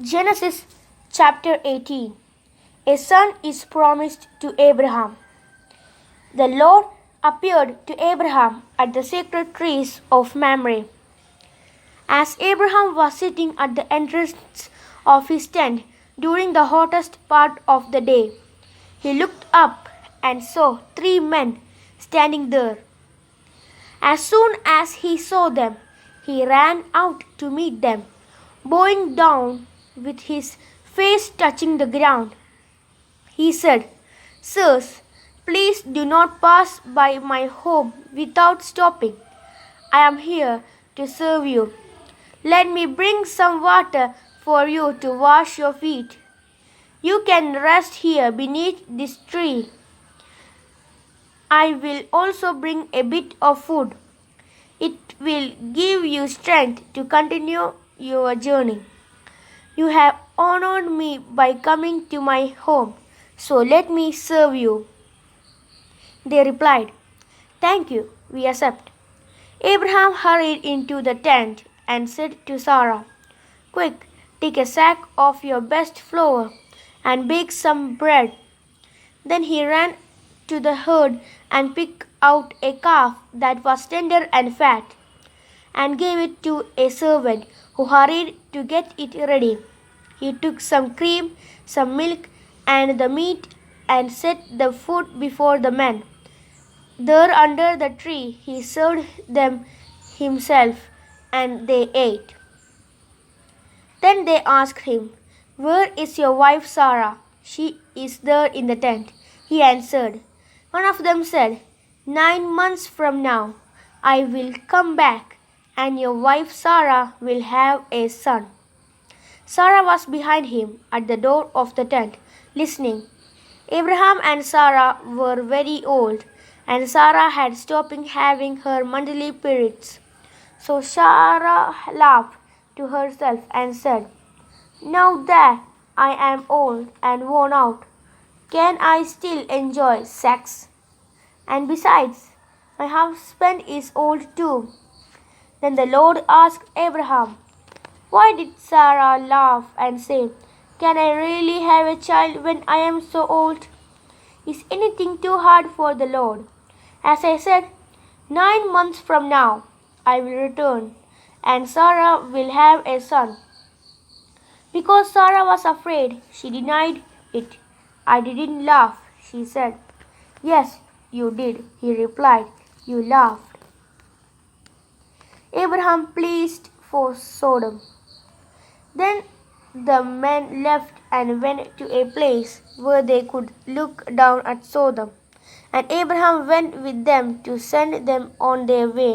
Genesis chapter 18. A son is promised to Abraham. The Lord appeared to Abraham at the sacred trees of Mamre. As Abraham was sitting at the entrance of his tent during the hottest part of the day, he looked up and saw three men standing there. As soon as he saw them, he ran out to meet them, bowing down with his face touching the ground. He said, "Sirs, please do not pass by my home without stopping. I am here to serve you. Let me bring some water for you to wash your feet. You can rest here beneath this tree. I will also bring a bit of food. It will give you strength to continue your journey. You have honored me by coming to my home, so let me serve you." They replied, "Thank you, we accept." Abraham hurried into the tent and said to Sarah, "Quick, take a sack of your best flour and bake some bread." Then he ran to the herd and picked out a calf that was tender and fat, and gave it to a servant who hurried to get it ready. He took some cream, some milk, and the meat and set the food before the men. There under the tree he served them himself, and they ate. Then they asked him, "Where is your wife Sarah?" "She is there in the tent," he answered. One of them said, "9 months from now I will come back, and your wife Sarah will have a son." Sarah was behind him at the door of the tent, listening. Abraham and Sarah were very old, and Sarah had stopped having her monthly periods. So Sarah laughed to herself and said, "Now that I am old and worn out, can I still enjoy sex? And besides, my husband is old too." Then the Lord asked Abraham, "Why did Sarah laugh and say, 'Can I really have a child when I am so old?' Is anything too hard for the Lord? As I said, 9 months from now I will return, and Sarah will have a son." Because Sarah was afraid, she denied it. "I didn't laugh," she said. "Yes, you did," he replied. "You laughed." Abraham pleaded for Sodom. Then the men left and went to a place where they could look down at Sodom, and Abraham went with them to send them on their way.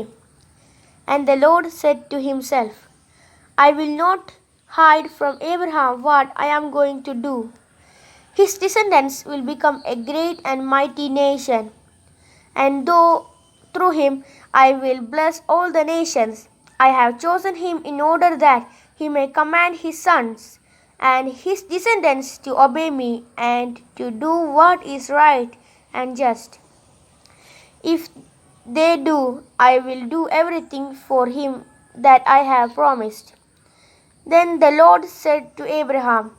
And the Lord said to himself, "I will not hide from Abraham what I am going to do. His descendants will become a great and mighty nation, and through him I will bless all the nations. I have chosen him in order that he may command his sons and his descendants to obey me and to do what is right and just. If they do, I will do everything for him that I have promised." Then the Lord said to Abraham,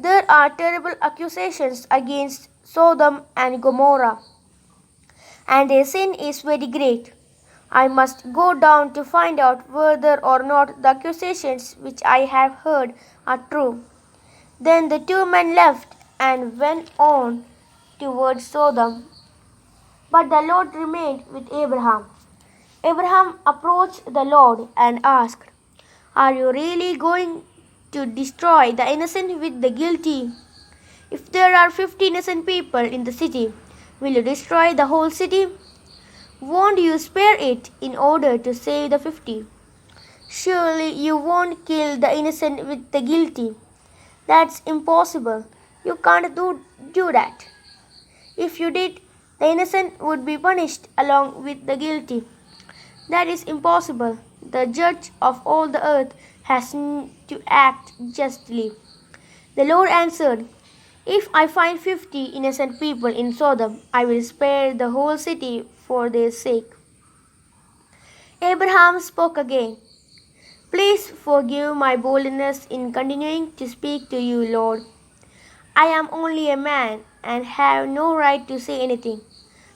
"There are terrible accusations against Sodom and Gomorrah, and their sin is very great. I must go down to find out whether or not the accusations which I have heard are true." Then the two men left and went on towards Sodom, but the Lord remained with Abraham. Abraham approached the Lord and asked, "Are you really going to destroy the innocent with the guilty? If there are 50 innocent people in the city, will you destroy the whole city? Won't you spare it in order to save the 50? Surely you won't kill the innocent with the guilty. That's impossible. You can't do that. If you did, the innocent would be punished along with the guilty. That is impossible. The judge of all the earth has to act justly." The Lord answered, "If I find 50 innocent people in Sodom, I will spare the whole city for their sake." Abraham spoke again, Please forgive my boldness in continuing to speak to you, Lord. I am only a man and have no right to say anything.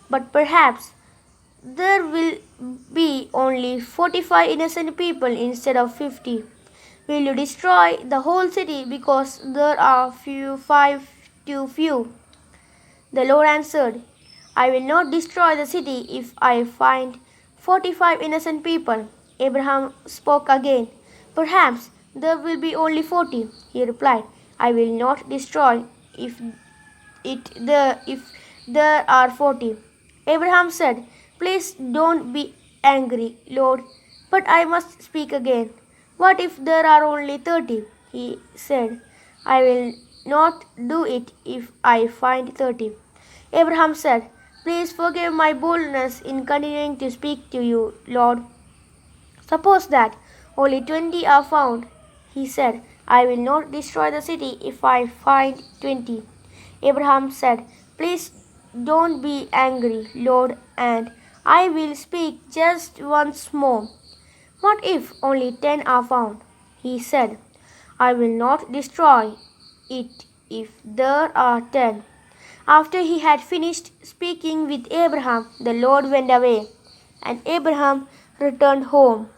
But perhaps there will be only 45 innocent people instead of 50. Will you destroy the whole city because there are five too few? The Lord answered, I will not destroy the city if I find 45 innocent people. Abraham spoke again. Perhaps there will be only 40. He replied, I will not destroy if if there are 40. Abraham said, Please don't be angry, Lord, but I must speak again. What if there are only 30? He said, I will not do it if I find 30. Abraham said, Please forgive my boldness in continuing to speak to you, Lord. Suppose that only 20 are found. He said, I will not destroy the city if I find 20. Abraham said, Please don't be angry, Lord, and I will speak just once more. What if only 10 are found? He said, I will not destroy it if there are 10. After he had finished speaking with Abraham, the Lord went away, and Abraham returned home.